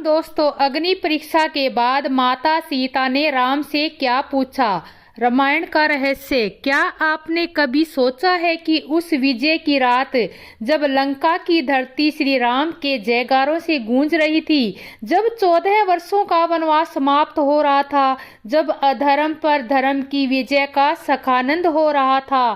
दोस्तों, अग्नि परीक्षा के बाद माता सीता ने राम से क्या पूछा? रामायण का रहस्य। क्या आपने कभी सोचा है कि उस विजय की रात जब लंका की धरती श्री राम के जयकारों से गूंज रही थी, जब 14 वर्षों का वनवास समाप्त हो रहा था, जब अधर्म पर धर्म की विजय का सखानंद हो रहा था,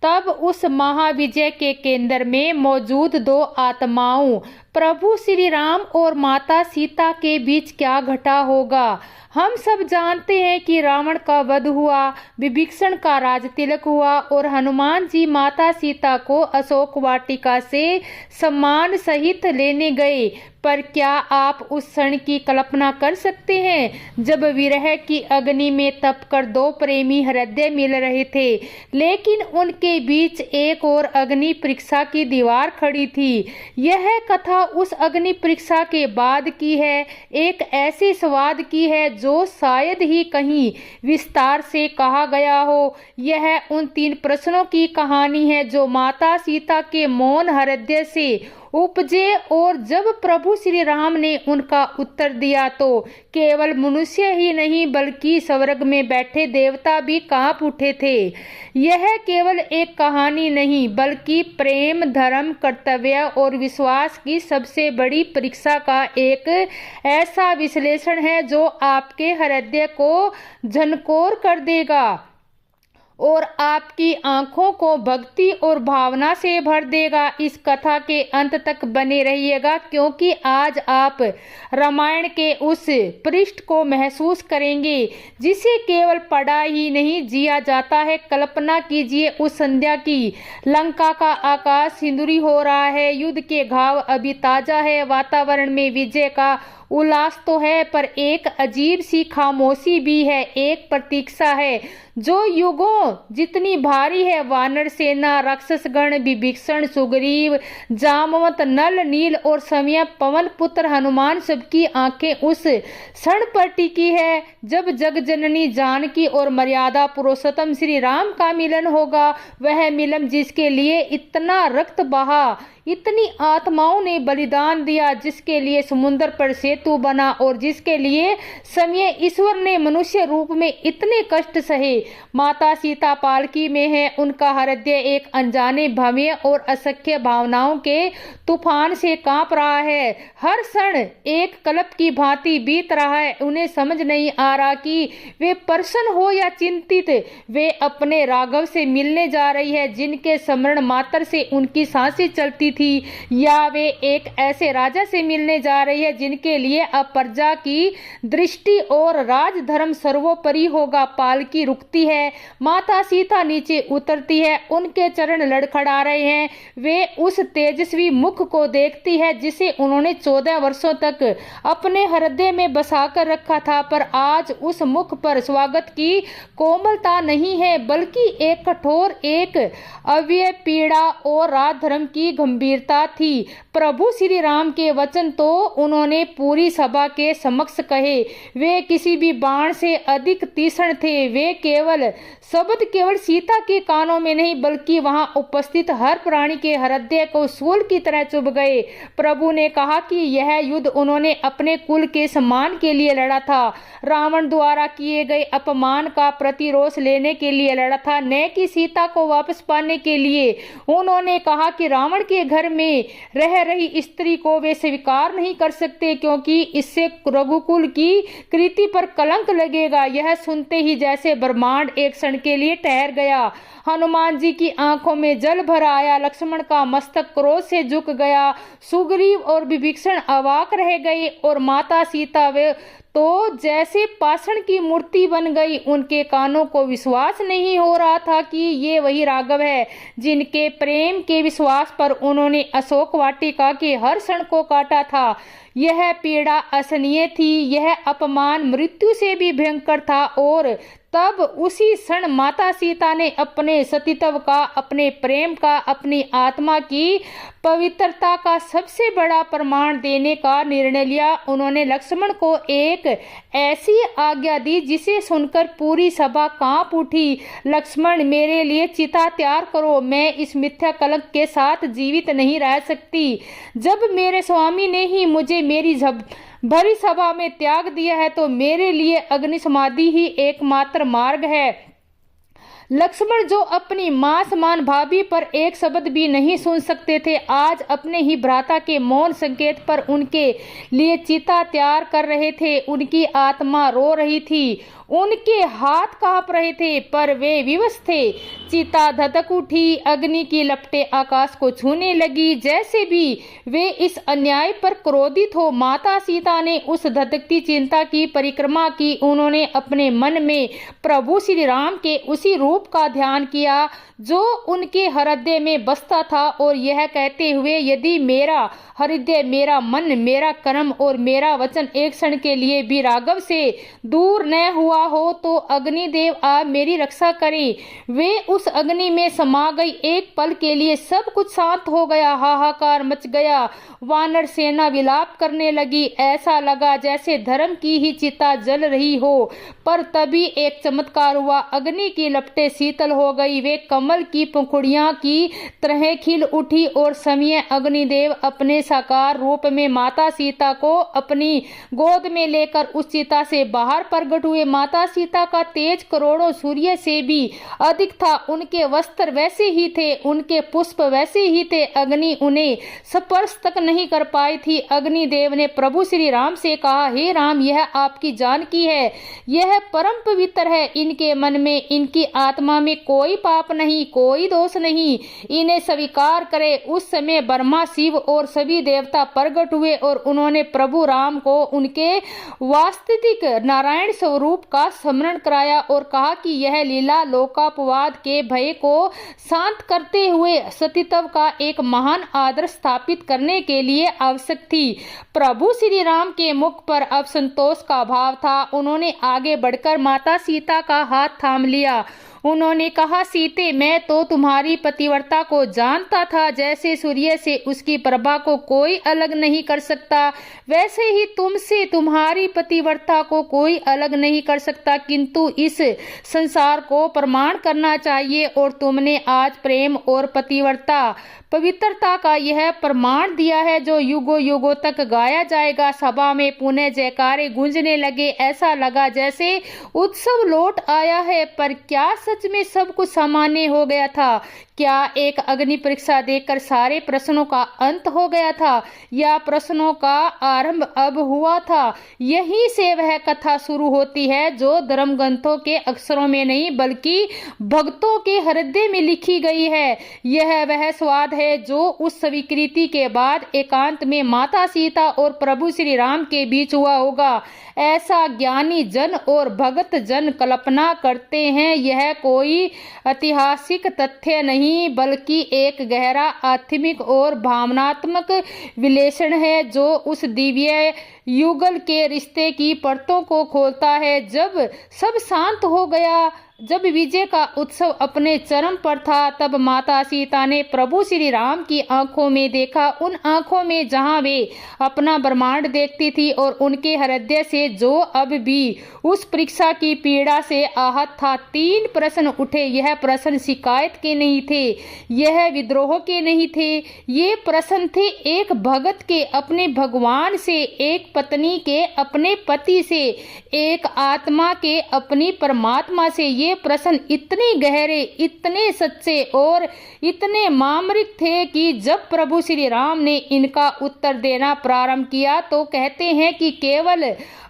तब उस महाविजय के केंद्र में मौजूद दो आत्माओं प्रभु श्री राम और माता सीता के बीच क्या घटा होगा? हम सब जानते हैं कि रावण का वध हुआ, विभीषण का राज तिलक हुआ और हनुमान जी माता सीता को अशोक वाटिका से सम्मान सहित लेने गए। पर क्या आप उस क्षण की कल्पना कर सकते हैं जब विरह की अग्नि में तपकर दो प्रेमी हृदय मिल रहे थे, लेकिन उनके बीच एक और अग्नि परीक्षा की दीवार खड़ी थी? यह कथा उस अग्नि परीक्षा के बाद की है, एक ऐसे स्वाद की है जो शायद ही कहीं विस्तार से कहा गया हो। यह उन 3 प्रश्नों की कहानी है जो माता सीता के मौन हृदय से उपजे, और जब प्रभु श्री राम ने उनका उत्तर दिया तो केवल मनुष्य ही नहीं बल्कि स्वर्ग में बैठे देवता भी कांप उठे थे। यह केवल एक कहानी नहीं बल्कि प्रेम, धर्म, कर्तव्य और विश्वास की सबसे बड़ी परीक्षा का एक ऐसा विश्लेषण है जो आपके हृदय को झनकोर कर देगा और आपकी आंखों को भक्ति और भावना से भर देगा। इस कथा के अंत तक बने रहिएगा, क्योंकि आज आप रामायण के उस पृष्ठ को महसूस करेंगे जिसे केवल पढ़ा ही नहीं जिया जाता है। कल्पना कीजिए उस संध्या की, लंका का आकाश सिंदूरी हो रहा है, युद्ध के घाव अभी ताजा है, वातावरण में विजय का उल्लास तो है, पर एक अजीब सी खामोशी भी है, एक प्रतीक्षा है जो युगों जितनी भारी है। वानर सेना, राक्षसगण, विभीषण, सुग्रीव, जामवंत, नल, नील और समय पवन पुत्र हनुमान, सबकी आंखें उस क्षण पर टिकी है जब जग जननी जानकी और मर्यादा पुरुषोत्तम श्री राम का मिलन होगा। वह मिलन जिसके लिए इतना रक्त बहा, इतनी आत्माओं ने बलिदान दिया, जिसके लिए समुद्र पर सेतु बना और जिसके लिए समय ईश्वर ने मनुष्य रूप में इतने कष्ट सहे। माता सीता पालकी में है, उनका हृदय एक अनजाने भव्य और असख्य भावनाओं के तूफान से कांप रहा है। हर क्षण एक कल्प की भांति बीत रहा है। उन्हें समझ नहीं आ रहा कि वे प्रसन्न हो या चिंतित। वे अपने राघव से मिलने जा रही है जिनके स्मरण मात्र से उनकी सांसें चलती थी, या वे एक ऐसे राजा से मिलने जा रही है जिनके लिए अब प्रजा की दृष्टि और राजधर्म सर्वोपरि होगा। पालकी रुकती है, माता सीता नीचे उतरती है, उनके चरण लड़खड़ा रहे हैं। वे उस तेजस्वी मुख को देखती है जिसे उन्होंने 14 वर्षों तक अपने हृदय में बसाकर रखा था, पर आज उस मुख पर स्वागत की कोमलता नहीं है बल्कि एक कठोर, एक अव्यय पीड़ा और राजधर्म की गंभीरता थी। प्रभु श्री राम के वचन तो उन्होंने पूरी सभा के समक्ष कहे। वे किसी भी बाण से अधिक तीक्ष्ण थे। वे शब्द केवल सीता के कानों में नहीं बल्कि वहां उपस्थित हर प्राणी के हृदय को सूल की तरह चुभ गए। प्रभु ने कहा कि यह युद्ध उन्होंने अपने कुल के सम्मान के लिए लड़ा था, रावण द्वारा किए गए अपमान का प्रतिरोध लेने के लिए लड़ा था, न कि सीता को वापस पाने के लिए। उन्होंने कहा कि रावण के घर में रह रही स्त्री को वे स्वीकार नहीं कर सकते क्योंकि इससे रघुकुल की कीर्ति पर कलंक लगेगा। यह सुनते ही जैसे ब्रह्मांड एक क्षण के लिए ठहर गया। हनुमान जी की आंखों में जल भर आया, लक्ष्मण का मस्तक क्रोध से झुक गया, सुग्रीव और विभीषण अवाक रह गए और माता सीता वे तो जैसे पाषाण की मूर्ति बन गई। उनके कानों को विश्वास नहीं हो रहा था कि ये वही राघव है जिनके प्रेम के विश्वास पर उन्होंने अशोक वाटिका के हर क्षण को काटा था। यह पीड़ा असहनीय थी, यह अपमान मृत्यु से भी भयंकर था, और तब उसी क्षण माता सीता ने अपने सतीत्व का, अपने प्रेम का, अपनी आत्मा की पवित्रता का सबसे बड़ा प्रमाण देने का निर्णय लिया। उन्होंने लक्ष्मण को एक ऐसी आज्ञा दी जिसे सुनकर पूरी सभा कांप उठी। लक्ष्मण, मेरे लिए चिता तैयार करो, मैं इस मिथ्या कलंक के साथ जीवित नहीं रह सकती। जब मेरे स्वामी ने ही मुझे मेरी भरी सभा में त्याग दिया है तो मेरे लिए अग्नि समाधि ही एकमात्र मार्ग है। लक्ष्मण जो अपनी मां समान भाभी पर एक शब्द भी नहीं सुन सकते थे, आज अपने ही भ्राता के मौन संकेत पर उनके लिए चिता तैयार कर रहे थे। उनकी आत्मा रो रही थी, उनके हाथ कांप रहे थे, पर वे विवश थे। चिता धधक उठी, अग्नि की लपटें आकाश को छूने लगी, जैसे भी वे इस अन्याय पर क्रोधित हो। माता सीता ने उस धधकती चिंता की परिक्रमा की। उन्होंने अपने मन में प्रभु श्री राम के उसी रूप का ध्यान किया जो उनके हृदय में बसता था, और यह कहते हुए, यदि मेरा हृदय, मेरा मन, मेरा कर्म और मेरा वचन एक क्षण के लिए भी राघव से दूर न हुआ हो तो अग्निदेव आप मेरी रक्षा करें। वे उस अग्नि में समा गई। एक पल के लिए सब कुछ शांत हो गया, हाहाकार मच गया। वानर सेना विलाप करने लगी। ऐसा लगा जैसे धर्म की ही चिता जल रही हो। पर तभी एक चमत्कार हुआ, अग्नि की लपटें शीतल हो गई। वे कमल की पंखुड़ियां की तरह खिल उठी और समय अग्निदेव अपने साकार रूप में माता सीता को अपनी गोद में लेकर उस चिता से बाहर प्रकट हुए। माता सीता का तेज करोड़ों सूर्य से भी अधिक था। उनके वस्त्र वैसे ही थे, उनके पुष्प वैसे ही थे। अग्नि उन्हें स्पर्श तक नहीं कर पाई थी। अग्निदेव ने प्रभु श्री राम से कहा, हे राम, यह आपकी जानकी है, यह परम पवित्र है। इनके मन में, इनकी आत्मा में कोई पाप नहीं, कोई दोष नहीं, इन्हें स्वीकार करे। उस समय ब्रह्मा, शिव और सभी देवता प्रकट हुए और उन्होंने प्रभु राम को उनके वास्तविक नारायण स्वरूप का स्मरण कराया और कहा कि यह लीला लोकापवाद के भय को शांत करते हुए सतीत्व का एक महान आदर्श स्थापित करने के लिए आवश्यक थी। प्रभु श्री राम के मुख पर अब संतोष का भाव था। उन्होंने आगे बढ़कर माता सीता का हाथ थाम लिया। उन्होंने कहा, सीते, मैं तो तुम्हारी पतिव्रता को जानता था। जैसे सूर्य से उसकी प्रभा को कोई अलग नहीं कर सकता, वैसे ही तुमसे तुम्हारी पतिव्रता को कोई अलग नहीं कर सकता। किंतु इस संसार को प्रमाण करना चाहिए और तुमने आज प्रेम और पवित्रता का यह प्रमाण दिया है जो युगों युगों तक गाया जाएगा। सभा में पुनः जयकारे गूंजने लगे। ऐसा लगा जैसे उत्सव लौट आया है। पर क्या सच में सब कुछ सामान्य हो गया था? क्या एक अग्नि परीक्षा देखकर सारे प्रश्नों का अंत हो गया था, या प्रश्नों का आरंभ अब हुआ था? यहीं से वह कथा शुरू होती है जो धर्म ग्रंथों के अक्षरों में नहीं बल्कि भक्तों के हृदय में लिखी गई है। यह वह स्वाद है जो उस स्वीकृति के बाद एकांत में माता सीता और प्रभु श्री राम के बीच हुआ होगा। ऐसा ज्ञानी जन और भगत जन कल्पना करते हैं। यह कोई ऐतिहासिक तथ्य नहीं बल्कि एक गहरा आध्यात्मिक और भावनात्मक विश्लेषण है जो उस दिव्य युगल के रिश्ते की परतों को खोलता है। जब सब शांत हो गया, जब विजय का उत्सव अपने चरम पर था, तब माता सीता ने प्रभु श्री राम की आंखों में देखा। उन आंखों में जहां वे अपना ब्रह्मांड देखती थी और उनके हृदय से जो अब भी उस परीक्षा की पीड़ा से आहत था। 3 प्रश्न उठे। यह प्रश्न शिकायत के नहीं थे, यह विद्रोह के नहीं थे। ये प्रश्न थे एक भगत के अपने भगवान से, एक पत्नी के अपने पति से, एक आत्मा के अपनी परमात्मा से। ये प्रश्न इतने गहरे, इतने सच्चे और इतने मामरिक थे कि जब प्रभु श्री राम ने इनका उत्तर देना प्रारंभ किया तो कहते हैं कि केवल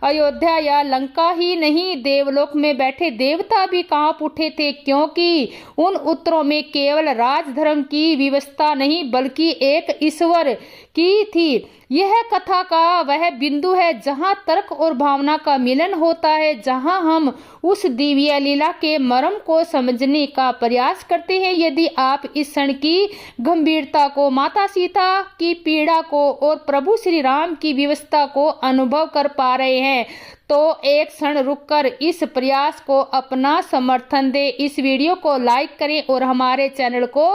अयोध्या या लंका ही नहीं, देवलोक में बैठे देवता भी कांप उठे थे, क्योंकि उन उत्तरों में केवल राजधर्म की व्यवस्था नहीं बल्कि एक ईश्वर की थी। यह कथा का वह बिंदु है जहां तर्क और भावना का मिलन होता है, जहां हम उस दिव्य लीला के मर्म को समझने का प्रयास करते हैं। यदि आप इस क्षण की गंभीरता को, माता सीता की पीड़ा को और प्रभु श्री राम की व्यवस्था को अनुभव कर पा रहे हैं तो एक क्षण रुककर इस प्रयास को अपना समर्थन दें। इस वीडियो को लाइक करें और हमारे चैनल को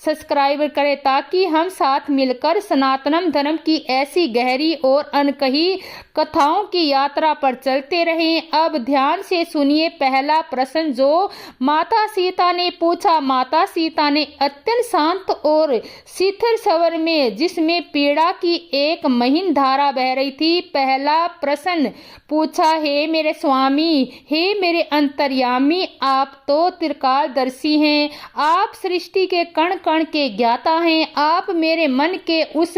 सब्सक्राइब करें ताकि हम साथ मिलकर सनातन सनातन धर्म की ऐसी गहरी और अनकही कथाओं की यात्रा पर चलते रहें। अब ध्यान से सुनिए पहला प्रश्न जो माता सीता ने पूछा। माता सीता ने अत्यंत शांत और शिथिल स्वर में, जिसमें पीड़ा की एक महीन धारा बह रही थी, पहला प्रश्न पूछा, हे मेरे स्वामी, हे मेरे अंतर्यामी, आप तो त्रिकालदर्शी हैं, आप सृष्टि के कण कण के ज्ञाता हैं, आप मेरे मन के उस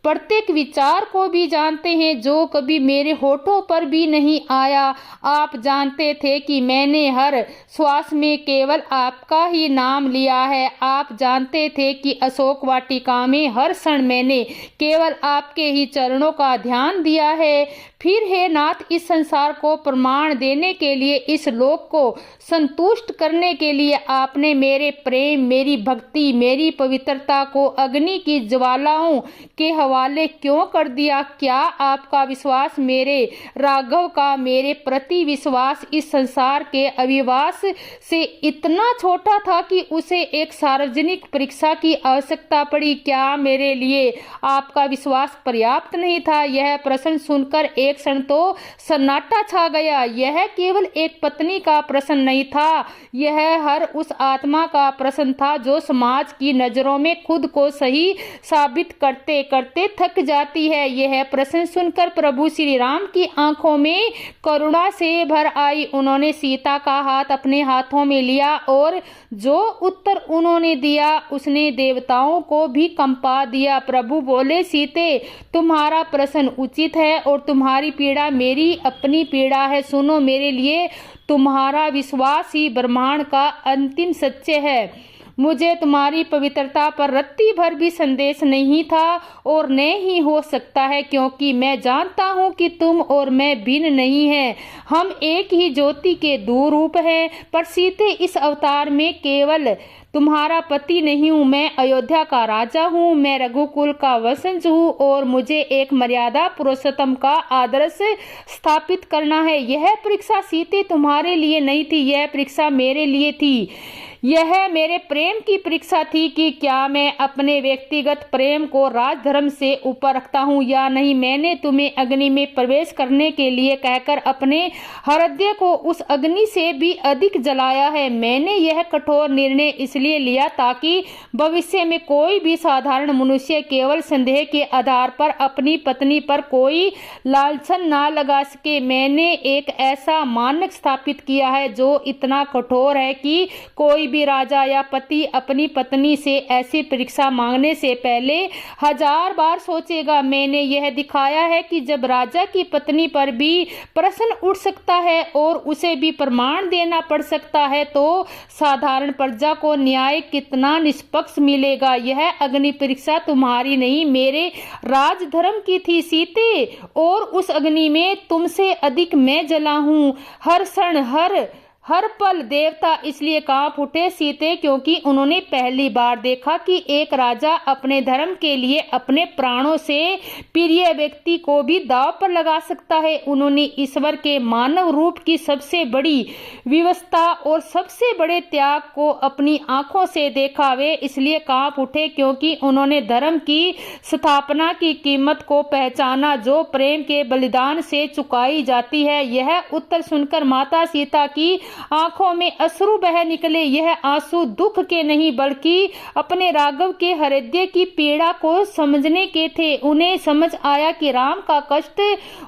प्रत्येक विचार को भी जानते हैं जो कभी मेरे होठों पर भी नहीं आया। आप जानते थे कि मैंने हर श्वास में केवल आपका ही नाम लिया है। आप जानते थे कि अशोक वाटिका में हर क्षण मैंने केवल आपके ही चरणों का ध्यान दिया है। फिर हे नाथ, इस संसार को प्रमाण देने के लिए, इस लोक को संतुष्ट करने के लिए आपने मेरे प्रेम, मेरी भक्ति, मेरी पवित्रता को अग्नि की ज्वालाओं के हवाले क्यों कर दिया? क्या आपका विश्वास मेरे राघव का मेरे प्रति विश्वास इस संसार के अविवास से इतना छोटा था कि उसे एक सार्वजनिक परीक्षा की आवश्यकता पड़ी? क्या मेरे लिए आपका विश्वास पर्याप्त नहीं था? यह प्रश्न सुनकर एक क्षण तो सन्नाटा छा गया। यह केवल एक पत्नी का प्रश्न नहीं था, यह हर उस आत्मा का प्रश्न था जो समाज की नजरों में खुद को सही साबित करते करते थक जाती है। यह प्रश्न सुनकर प्रभु श्री राम की आंखों में करुणा से भर आई। उन्होंने सीता का हाथ अपने हाथों में लिया और जो उत्तर उन्होंने दिया उसने देवताओं को भी कंपा दिया। प्रभु बोले, सीते, तुम्हारा प्रश्न उचित है और तुम्हारी पीड़ा मेरी अपनी पीड़ा है। सुनो, मेरे लिए तुम्हारा विश्वास ही ब्रह्मांड का अंतिम सत्य है। मुझे तुम्हारी पवित्रता पर रत्ती भर भी संदेश नहीं था और न ही हो सकता है, क्योंकि मैं जानता हूँ कि तुम और मैं भिन्न नहीं हैं। हम एक ही ज्योति के दो रूप हैं। पर सीते, इस अवतार में केवल तुम्हारा पति नहीं हूँ, मैं अयोध्या का राजा हूँ, मैं रघुकुल का वंशज हूँ और मुझे एक मर्यादा पुरुषोत्तम का आदर्श स्थापित करना है। यह परीक्षा सीते तुम्हारे लिए नहीं थी, यह परीक्षा मेरे लिए थी। यह मेरे प्रेम की परीक्षा थी कि क्या मैं अपने व्यक्तिगत प्रेम को राजधर्म से ऊपर रखता हूँ या नहीं। मैंने तुम्हें अग्नि में प्रवेश करने के लिए कहकर अपने हृदय को उस अग्नि से भी अधिक जलाया है। मैंने यह कठोर निर्णय इसलिए लिया ताकि भविष्य में कोई भी साधारण मनुष्य केवल संदेह के आधार पर अपनी पत्नी पर कोई लांछन ना लगा सके। मैंने एक ऐसा मानक स्थापित किया है जो इतना कठोर है कि कोई भी राजा या पति अपनी पत्नी से ऐसी परीक्षा मांगने से पहले 1000 बार सोचेगा। मैंने यह दिखाया है कि जब राजा की पत्नी पर भी प्रश्न उठ सकता है और उसे भी प्रमाण देना पड़ सकता है, तो साधारण प्रजा को न्याय कितना निष्पक्ष मिलेगा। यह अग्नि परीक्षा तुम्हारी नहीं, मेरे राजधर्म की थी सीते, और उस अग्नि में तुमसे अधिक मैं जला हूँ। हर क्षण, हर पल देवता इसलिए कांप उठे सीते, क्योंकि उन्होंने पहली बार देखा कि एक राजा अपने धर्म के लिए अपने प्राणों से प्रिय व्यक्ति को भी दांव पर लगा सकता है। उन्होंने ईश्वर के मानव रूप की सबसे बड़ी विवस्था और सबसे बड़े त्याग को अपनी आंखों से देखा। वे इसलिए कांप उठे क्योंकि उन्होंने धर्म की स्थापना की कीमत को पहचाना जो प्रेम के बलिदान से चुकाई जाती है। यह उत्तर सुनकर माता सीता की आंखों में अश्रु बह निकले। यह आंसू दुख के नहीं बल्कि अपने राघव के हृदय की पीड़ा को समझने के थे। उन्हें समझ आया कि राम का कष्ट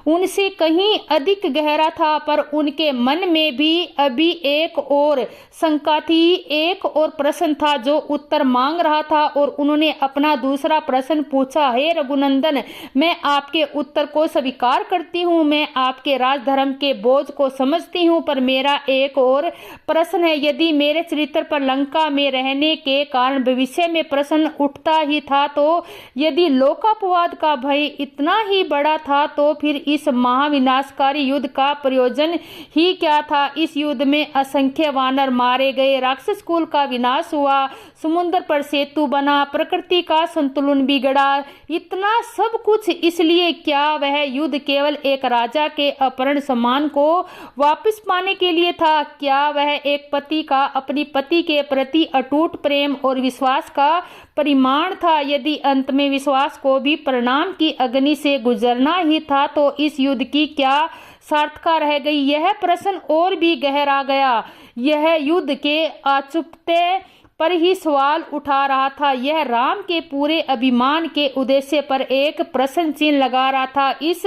उनसे कहीं अधिक गहरा था, पर उनके मन में भी अभी एक और शंका थी, एक और प्रश्न था जो उत्तर मांग रहा था। और उन्होंने अपना दूसरा प्रश्न पूछा, हे रघुनंदन, मैं आपके उत्तर को स्वीकार करती हूँ, मैं आपके राजधर्म के बोझ को समझती हूँ, पर मेरा एक और प्रश्न है। यदि मेरे चरित्र पर लंका में रहने के कारण भविष्य में प्रश्न उठता ही था, तो यदि लोकापवाद का भय इतना ही बड़ा था, तो फिर इस महाविनाशकारी युद्ध का प्रयोजन ही क्या था। इस युद्ध में असंख्य वानर मारे गए, राक्षस कुल का विनाश हुआ, समुद्र पर सेतु बना, प्रकृति का संतुलन बिगड़ा। इतना सब कुछ इसलिए क्या वह युद्ध केवल एक राजा के अपहरण सम्मान को वापस पाने के लिए था? क्या वह एक पति का अपनी पति के प्रति अटूट प्रेम और विश्वास का परिमाण था? यदि अंत में विश्वास को भी परिणाम की अग्नि से गुजरना ही था तो इस युद्ध की क्या सार्थकता रह गई? यह प्रश्न और भी गहरा गया। यह युद्ध के अचूकते पर ही सवाल उठा रहा था। यह राम के पूरे अभिमान के उद्देश्य पर एक प्रश्न चिन्ह लगा रहा था। इस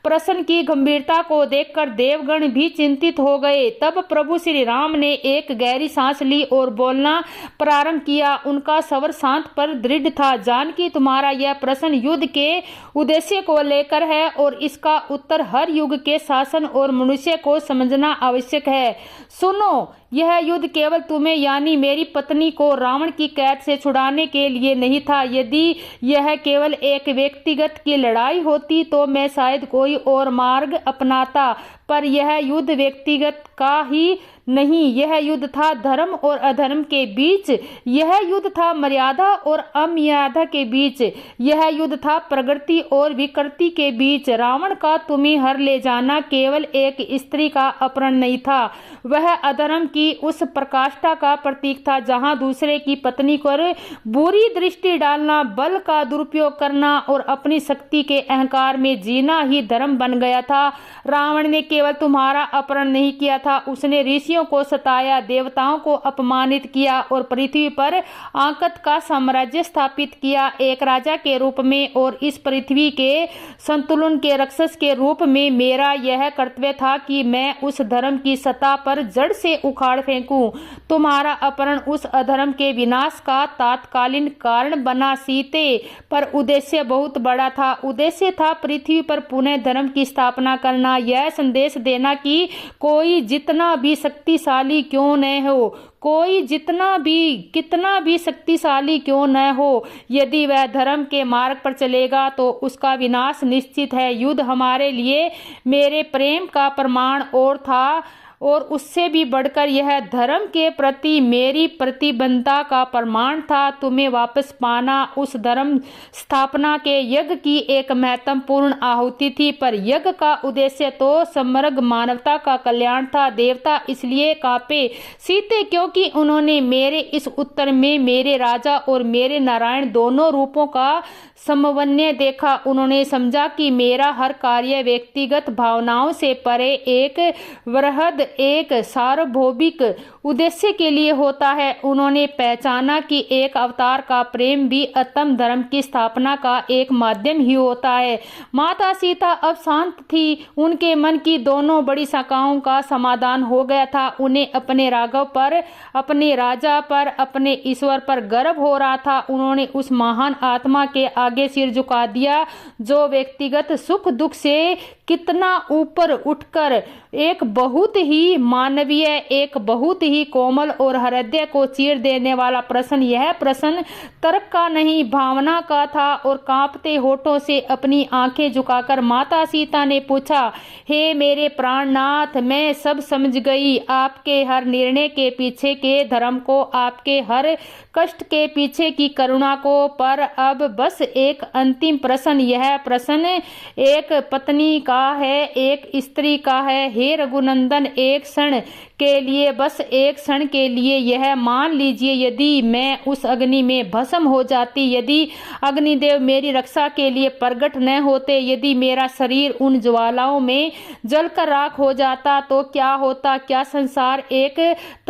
प्रश्न की गंभीरता को देखकर देवगण भी चिंतित हो गए। तब प्रभु श्री राम ने एक गहरी सांस ली और बोलना प्रारंभ किया। उनका स्वर शांत पर दृढ़ था। जानकी, तुम्हारा यह प्रश्न युद्ध के उद्देश्य को लेकर है और इसका उत्तर हर युग के शासन और मनुष्य को समझना आवश्यक है। सुनो, यह युद्ध केवल तुम्हें यानी मेरी पत्नी को रावण की कैद से छुड़ाने के लिए नहीं था। यदि यह केवल एक व्यक्तिगत की लड़ाई होती तो मैं शायद कोई और मार्ग अपनाता, पर यह युद्ध व्यक्तिगत का ही नहीं, यह युद्ध था धर्म और अधर्म के बीच, यह युद्ध था मर्यादा और अमर्यादा के बीच, यह युद्ध था प्रगति और विकृति के बीच। रावण का तुम्हें हर ले जाना केवल एक स्त्री का अपहरण नहीं था, वह अधर्म की उस प्रकाष्ठा का प्रतीक था जहां दूसरे की पत्नी पर बुरी दृष्टि डालना, बल का दुरुपयोग करना और अपनी शक्ति के अहंकार में जीना ही धर्म बन गया था। रावण ने केवल तुम्हारा अपहरण नहीं किया था, उसने ऋषियों को सताया, देवताओं को अपमानित किया और पृथ्वी पर आंकत का साम्राज्य स्थापित किया एक राजा के रूप में। और इस पृथ्वी के संतुलन के रक्षस के रूप में मेरा यह कर्तव्य था कि मैं उस धर्म की सत्ता पर जड़ से उखाड़ फेंकूं। तुम्हारा अपहरण उस अधर्म के विनाश का तात्कालीन कारण बना सीते, पर उद्देश्य बहुत बड़ा था। उद्देश्य था पृथ्वी पर पुनः धर्म की स्थापना करना, यह संदेश देना कि कोई जितना भी शक्तिशाली क्यों न हो, कोई कितना भी शक्तिशाली क्यों न हो, यदि वह धर्म के मार्ग पर चलेगा तो उसका विनाश निश्चित है। युद्ध हमारे लिए मेरे प्रेम का प्रमाण और था, और उससे भी बढ़कर यह धर्म के प्रति मेरी प्रतिबद्धता का प्रमाण था। तुम्हें वापस पाना उस धर्म स्थापना के यज्ञ की एक महत्वपूर्ण आहुति थी, पर यज्ञ का उद्देश्य तो समग्र मानवता का कल्याण था। देवता इसलिए कांपे सीते क्योंकि उन्होंने मेरे इस उत्तर में मेरे राजा और मेरे नारायण दोनों रूपों का समन्वय देखा। उन्होंने समझा कि मेरा हर कार्य व्यक्तिगत भावनाओं से परे एक वृहद, एक सार्वभौमिक उद्देश्य के लिए होता है। उन्होंने पहचाना कि एक अवतार का प्रेम भी अतम धर्म की स्थापना का एक माध्यम ही होता है। माता सीता अब शांत थी, उनके मन की दोनों बड़ी शंकाओं का समाधान हो गया था। उन्हें अपने राघव पर, अपने राजा पर, अपने ईश्वर पर गर्व हो रहा था। उन्होंने उस महान आत्मा के आगे सिर झुका दिया जो व्यक्तिगत सुख दुख से कितना ऊपर उठकर एक बहुत ही मानवीय, एक बहुत ही कोमल और हृदय को चीर देने वाला प्रश्न। यह प्रश्न तर्क का नहीं, भावना का था। और कांपते होठों से अपनी आंखें झुकाकर माता सीता ने पूछा, हे मेरे प्राणनाथ, मैं सब समझ गई। आपके हर निर्णय के पीछे के धर्म को, आपके हर कष्ट के पीछे की करुणा को, पर अब बस एक अंतिम प्रश्न। यह प्रश्न एक पत्नी का है, एक स्त्री का है। हे रघुनंदन, एक क्षण के लिए, बस एक क्षण के लिए यह मान लीजिए, यदि मैं उस अग्नि में भस्म हो जाती, यदि अग्निदेव मेरी रक्षा के लिए प्रकट न होते, यदि मेरा शरीर उन ज्वालाओं में जलकर राख हो जाता, तो क्या होता? क्या संसार एक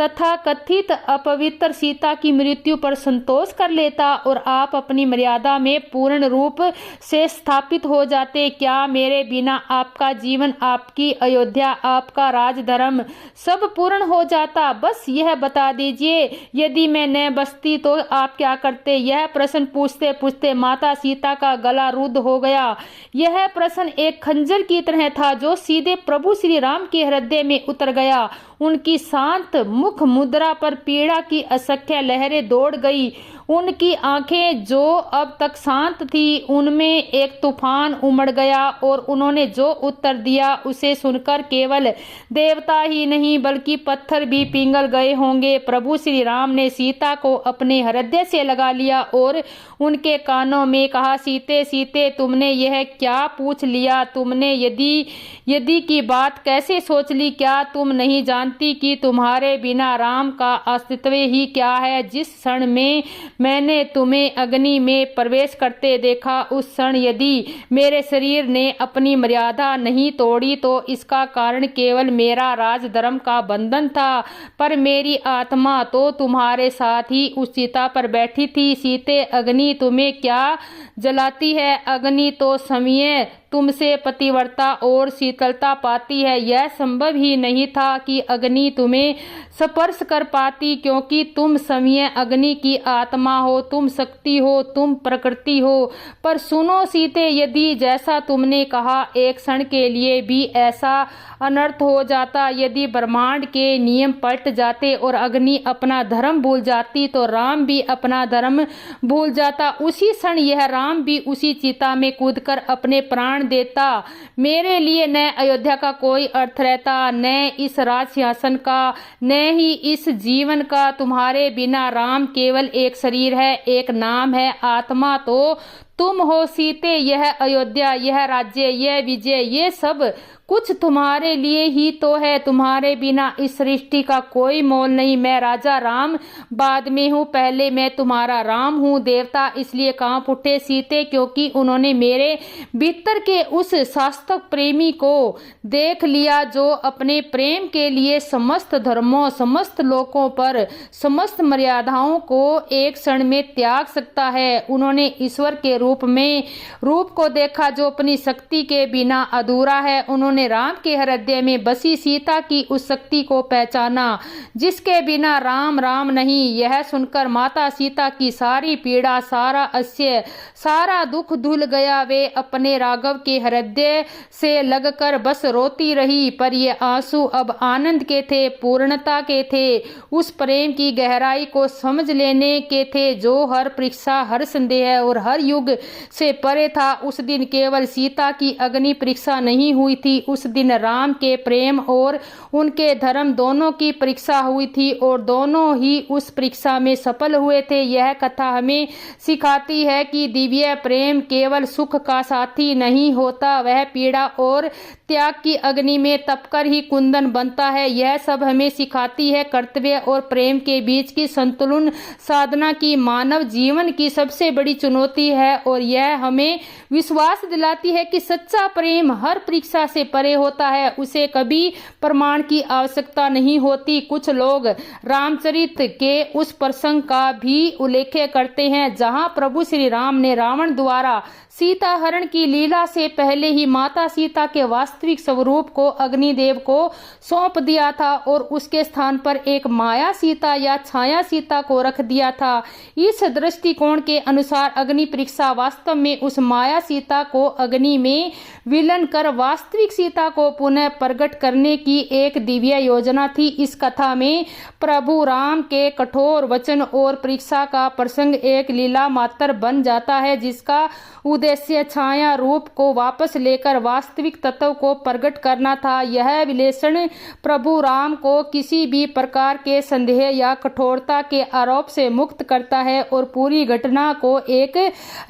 तथाकथित अपवित्र सीता की मृत्यु पर संतोष कर लेता और आप अपनी मर्यादा में पूर्ण रूप से स्थापित हो जाते? क्या मेरे बिना आपका जीवन, आपकी अयोध्या, आपका राजधर्म सब पूर्ण हो जाता? बस यह बता दीजिए, यदि मैं न बचती तो आप क्या करते? यह प्रश्न पूछते पूछते माता सीता का गला रुद्ध हो गया। यह प्रश्न एक खंजर की तरह था जो सीधे प्रभु श्री राम के हृदय में उतर गया। उनकी शांत मुख मुद्रा पर पीड़ा की असंख्य लहरें दौड़ गई। उनकी आंखें जो अब तक शांत थी उनमें एक तूफान उमड़ गया और उन्होंने जो उत्तर दिया उसे सुनकर केवल देवता ही नहीं बल्कि पत्थर भी पिघल गए होंगे। प्रभु श्री राम ने सीता को अपने हृदय से लगा लिया और उनके कानों में कहा, सीते सीते तुमने यह क्या पूछ लिया? तुमने यदि की बात कैसे सोच ली? क्या तुम नहीं जानती कि तुम्हारे बिना राम का अस्तित्व ही क्या है? जिस क्षण में मैंने तुम्हें अग्नि में प्रवेश करते देखा उस क्षण यदि मेरे शरीर ने अपनी मर्यादा नहीं तोड़ी तो इसका कारण केवल मेरा राजधर्म का बंधन था, पर मेरी आत्मा तो तुम्हारे साथ ही उस चिता पर बैठी थी। सीते, अग्नि तुम्हें क्या जलाती है? अग्नि तो स्वयं तुमसे पतिव्रता और शीतलता पाती है। यह संभव ही नहीं था कि अग्नि तुम्हें स्पर्श कर पाती, क्योंकि तुम स्वयं अग्नि की आत्मा हो, तुम शक्ति हो, तुम प्रकृति हो। पर सुनो सीते, यदि जैसा तुमने कहा एक क्षण के लिए भी ऐसा अनर्थ हो जाता, यदि ब्रह्मांड के नियम पलट जाते और अग्नि अपना धर्म भूल जाती तो राम भी अपना धर्म भूल जाता। उसी क्षण यह राम भी उसी चिता में कूदकर अपने प्राण देता। मेरे लिए न अयोध्या का कोई अर्थ रहता, न इस राज सिंहासन का, न ही इस जीवन का। तुम्हारे बिना राम केवल एक शरीर है, एक नाम है, आत्मा तो तुम हो सीते। यह अयोध्या, यह राज्य, यह विजय, ये सब कुछ तुम्हारे लिए ही तो है। तुम्हारे बिना इस सृष्टि का कोई मोल नहीं। मैं राजा राम बाद में हूँ, पहले मैं तुम्हारा राम हूँ। देवता इसलिए कांप उठे सीते क्योंकि उन्होंने मेरे भीतर के उस शाश्वत प्रेमी को देख लिया जो अपने प्रेम के लिए समस्त धर्मों, समस्त लोकों पर समस्त मर्यादाओं को एक क्षण में त्याग सकता है। उन्होंने ईश्वर के रूप को देखा जो अपनी शक्ति के बिना अधूरा है। उन्होंने राम के हृदय में बसी सीता की उस शक्ति को पहचाना जिसके बिना राम राम नहीं। यह सुनकर माता सीता की सारी पीड़ा, सारा अस्य, सारा दुख धुल गया। वे अपने राघव के हृदय से लगकर बस रोती रही, पर ये आंसू अब आनंद के थे, पूर्णता के थे, उस प्रेम की गहराई को समझ लेने के थे जो हर परीक्षा, हर संदेह और हर युग से परे था। उस दिन केवल सीता की अग्नि परीक्षा नहीं हुई थी, उस दिन राम के प्रेम और उनके धर्म दोनों की परीक्षा हुई थी और दोनों ही उस परीक्षा में सफल हुए थे। यह कथा हमें सिखाती है कि दिव्य प्रेम केवल सुख का साथी नहीं होता, वह पीड़ा और त्याग की अग्नि में तपकर ही कुंदन बनता है। यह सब हमें सिखाती है कर्तव्य और प्रेम के बीच की संतुलन साधना की मानव जीवन की सबसे बड़ी चुनौती है और यह हमें विश्वास दिलाती है कि सच्चा प्रेम हर परीक्षा से परे होता है, उसे कभी प्रमाण की आवश्यकता नहीं होती। कुछ लोग रामचरित के उस प्रसंग का भी उल्लेख करते हैं जहां प्रभु श्री राम ने रावण द्वारा सीता हरण की लीला से पहले ही माता सीता के वास्तविक स्वरूप को अग्निदेव को सौंप दिया था और उसके स्थान पर एक माया सीता या छाया सीता को रख दिया था। इस दृष्टिकोण के अनुसार अग्नि परीक्षा वास्तव में उस माया सीता को अग्नि में विलीन कर वास्तविक सीता को पुनः प्रकट करने की एक दिव्य योजना थी। इस कथा में प्रभु राम के कठोर वचन और परीक्षा का प्रसंग एक लीला मात्र बन जाता है जिसका उद्देश्य छाया रूप को वापस लेकर वास्तविक तत्व को प्रकट करना था। यह विश्लेषण प्रभु राम को किसी भी प्रकार के संदेह या कठोरता के आरोप से मुक्त करता है और पूरी घटना को एक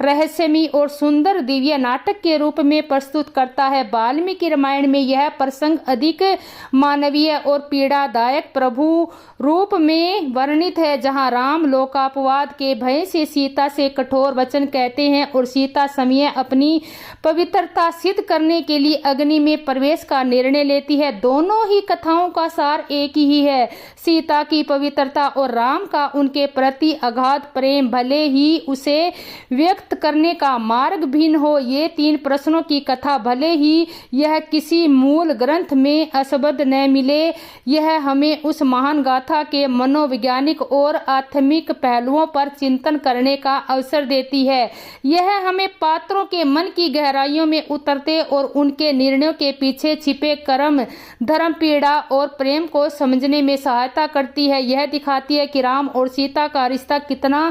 रहस्यमयी और सुंदर दिव्य नाटक के रूप में प्रस्तुत करता है। वाल्मीकि रामायण में यह प्रसंग अधिक मानवीय और पीड़ादायक प्रभु रूप में वर्णित है, जहां राम लोकापवाद के भय से सीता से कठोर वचन कहते हैं और सीता समय अपनी पवित्रता सिद्ध करने के लिए अग्नि में प्रवेश का निर्णय लेती है। दोनों ही कथाओं का सार एक ही है, सीता की पवित्रता और राम का उनके प्रति अगाध प्रेम। भले ही उसे व्यक्त करने का मार्ग भिन्न हो। ये 3 प्रश्नों की कथा भले ही यह किसी मूल ग्रंथ में असबद्ध न मिले, यह हमें उस महान गाथा के मनोवैज्ञानिक और आध्यात्मिक पहलुओं पर चिंतन करने का अवसर देती है। यह हमें पात्रों के मन की गहराइयों में उतरते और उनके निर्णयों के पीछे छिपे कर्म, धर्म, पीड़ा और प्रेम को समझने में सहायता करती है। यह दिखाती है कि राम और सीता का रिश्ता कितना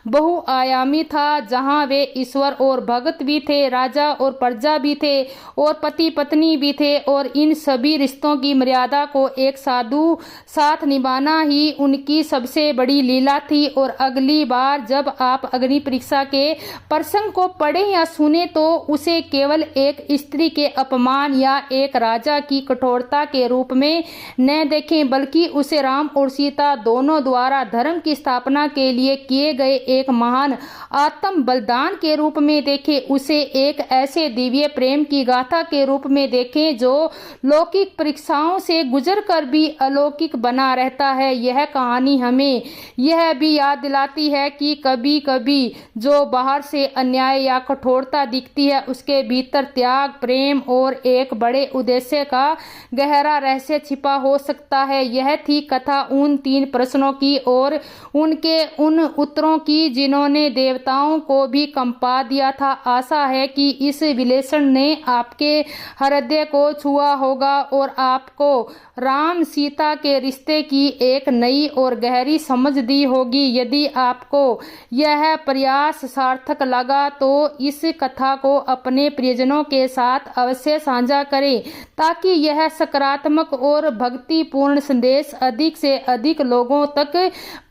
बहुआयामी था, जहां वे ईश्वर और भगत भी थे, राजा और प्रजा भी थे और पति पत्नी भी थे, और इन सभी रिश्तों की मर्यादा को एक साधु साथ निभाना ही उनकी सबसे बड़ी लीला थी। और अगली बार जब आप अग्नि परीक्षा के प्रसंग को पढ़ें या सुने तो उसे केवल एक स्त्री के अपमान या एक राजा की कठोरता के रूप में न देखें, बल्कि उसे राम और सीता दोनों द्वारा धर्म की स्थापना के लिए किए गए एक महान आत्म बलिदान के रूप में देखें। उसे एक ऐसे दिव्य प्रेम की गाथा के रूप में देखें जो लौकिक परीक्षाओं से गुजरकर भी अलौकिक बना रहता है। यह कहानी हमें यह भी याद दिलाती है कि कभी कभी जो बाहर से अन्याय या कठोरता दिखती है, उसके भीतर त्याग, प्रेम और एक बड़े उद्देश्य का गहरा रहस्य छिपा हो सकता है। यह थी कथा उन 3 प्रश्नों की और उनके उन उत्तरों की जिन्होंने देवताओं को भी कंपा दिया था। आशा है कि इस विश्लेषण ने आपके हृदय को छुआ होगा और आपको राम सीता के रिश्ते की एक नई और गहरी समझ दी होगी। यदि आपको यह प्रयास सार्थक लगा तो इस कथा को अपने प्रियजनों के साथ अवश्य साझा करें, ताकि यह सकारात्मक और भक्तिपूर्ण संदेश अधिक से अधिक लोगों तक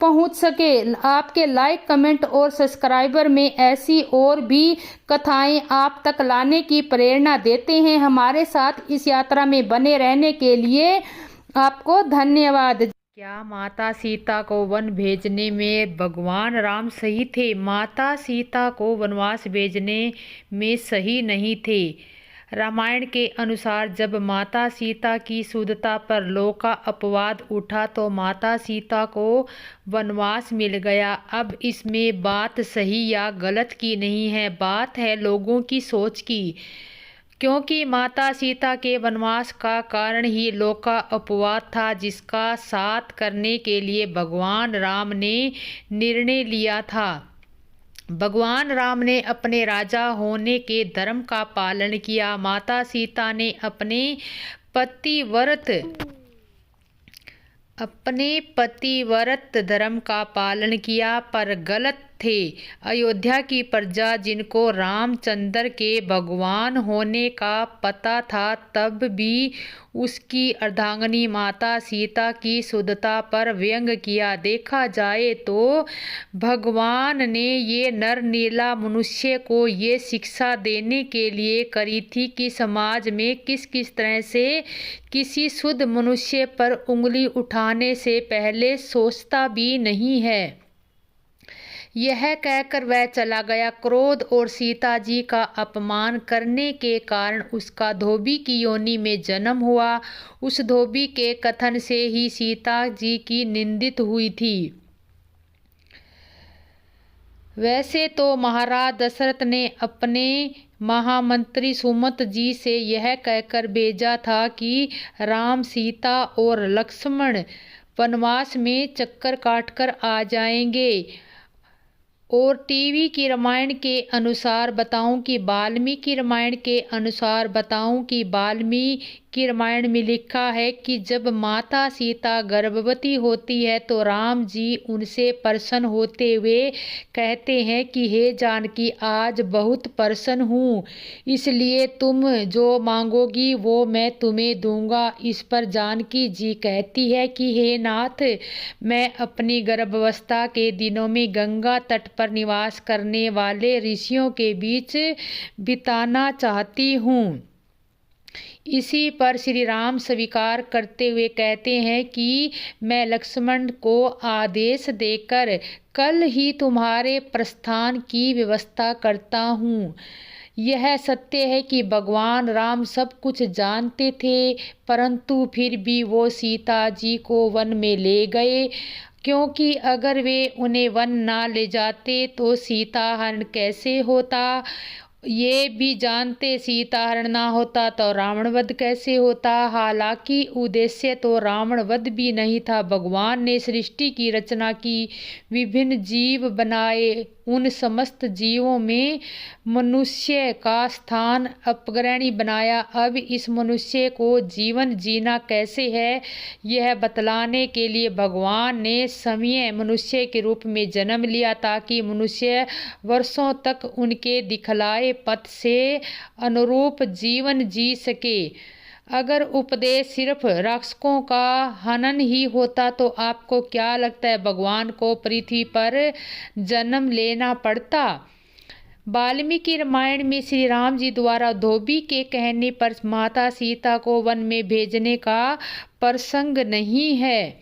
पहुंच सके। आपके लाइक, कमेंट और सब्सक्राइबर में ऐसी और भी कथाएं आप तक लाने की प्रेरणा देते हैं। हमारे साथ इस यात्रा में बने रहने के लिए आपको धन्यवाद। क्या माता सीता को वन भेजने में भगवान राम सही थे? माता सीता को वनवास भेजने में सही नहीं थे। रामायण के अनुसार जब माता सीता की शुद्धता पर लोक का अपवाद उठा तो माता सीता को वनवास मिल गया। अब इसमें बात सही या गलत की नहीं है, बात है लोगों की सोच की, क्योंकि माता सीता के वनवास का कारण ही लोक का अपवाद था, जिसका साथ करने के लिए भगवान राम ने निर्णय लिया था। भगवान राम ने अपने राजा होने के धर्म का पालन किया। माता सीता ने अपने पतिव्रत धर्म का पालन किया, पर गलत थे। अयोध्या की प्रजा, जिनको रामचंद्र के भगवान होने का पता था, तब भी उसकी अर्धांगिनी माता सीता की शुद्धता पर व्यंग किया। देखा जाए तो भगवान ने ये नरनीला मनुष्य को ये शिक्षा देने के लिए करी थी कि समाज में किस किस तरह से किसी शुद्ध मनुष्य पर उंगली उठाने से पहले सोचता भी नहीं है। यह कहकर वह चला गया। क्रोध और सीता जी का अपमान करने के कारण उसका धोबी की योनि में जन्म हुआ। उस धोबी के कथन से ही सीता जी की निंदित हुई थी। वैसे तो महाराज दशरथ ने अपने महामंत्री सुमंत जी से यह कहकर भेजा था कि राम, सीता और लक्ष्मण वनवास में चक्कर काटकर आ जाएंगे। और टीवी की रामायण के अनुसार बताऊं कि वाल्मीकि रामायण के अनुसार बताऊं कि वाल्मीकि रामायण में लिखा है कि जब माता सीता गर्भवती होती है तो राम जी उनसे प्रसन्न होते हुए कहते हैं कि हे जानकी, आज बहुत प्रसन्न हूँ, इसलिए तुम जो मांगोगी वो मैं तुम्हें दूंगा। इस पर जानकी जी कहती है कि हे नाथ, मैं अपनी गर्भावस्था के दिनों में गंगा तट पर निवास करने वाले ऋषियों के बीच बिताना चाहती हूँ। इसी पर श्री राम स्वीकार करते हुए कहते हैं कि मैं लक्ष्मण को आदेश देकर कल ही तुम्हारे प्रस्थान की व्यवस्था करता हूँ। यह सत्य है कि भगवान राम सब कुछ जानते थे, परंतु फिर भी वो सीता जी को वन में ले गए, क्योंकि अगर वे उन्हें वन ना ले जाते तो सीता हरण कैसे होता। ये भी जानते सीता हरण ना होता तो रावण वध कैसे होता। हालांकि उद्देश्य तो रावण वध भी नहीं था। भगवान ने सृष्टि की रचना की, विभिन्न जीव बनाए, उन समस्त जीवों में मनुष्य का स्थान अग्रणी बनाया। अब इस मनुष्य को जीवन जीना कैसे है, यह बतलाने के लिए भगवान ने समय मनुष्य के रूप में जन्म लिया, ताकि मनुष्य वर्षों तक उनके दिखलाए पथ से अनुरूप जीवन जी सके। अगर उपदेश सिर्फ राक्षसों का हनन ही होता तो आपको क्या लगता है भगवान को पृथ्वी पर जन्म लेना पड़ता। वाल्मीकि रामायण में श्री राम जी द्वारा धोबी के कहने पर माता सीता को वन में भेजने का प्रसंग नहीं है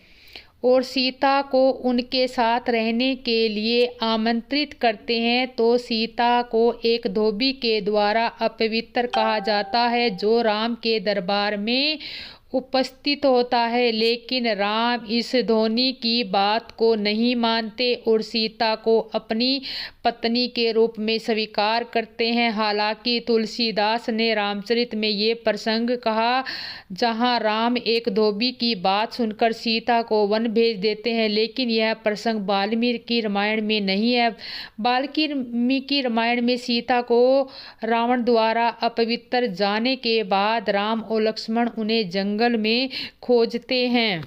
और सीता को उनके साथ रहने के लिए आमंत्रित करते हैं, तो सीता को एक धोबी के द्वारा अपवित्र कहा जाता है जो राम के दरबार में उपस्थित होता है। लेकिन राम इस ध्वनि की बात को नहीं मानते और सीता को अपनी पत्नी के रूप में स्वीकार करते हैं। हालांकि तुलसीदास ने रामचरित में ये प्रसंग कहा जहाँ राम एक धोबी की बात सुनकर सीता को वन भेज देते हैं, लेकिन यह प्रसंग वाल्मीकि रामायण में नहीं है। वाल्मीकि रामायण में सीता को रावण द्वारा अपवित्र जाने के बाद राम और लक्ष्मण उन्हें जंगल में खोजते हैं।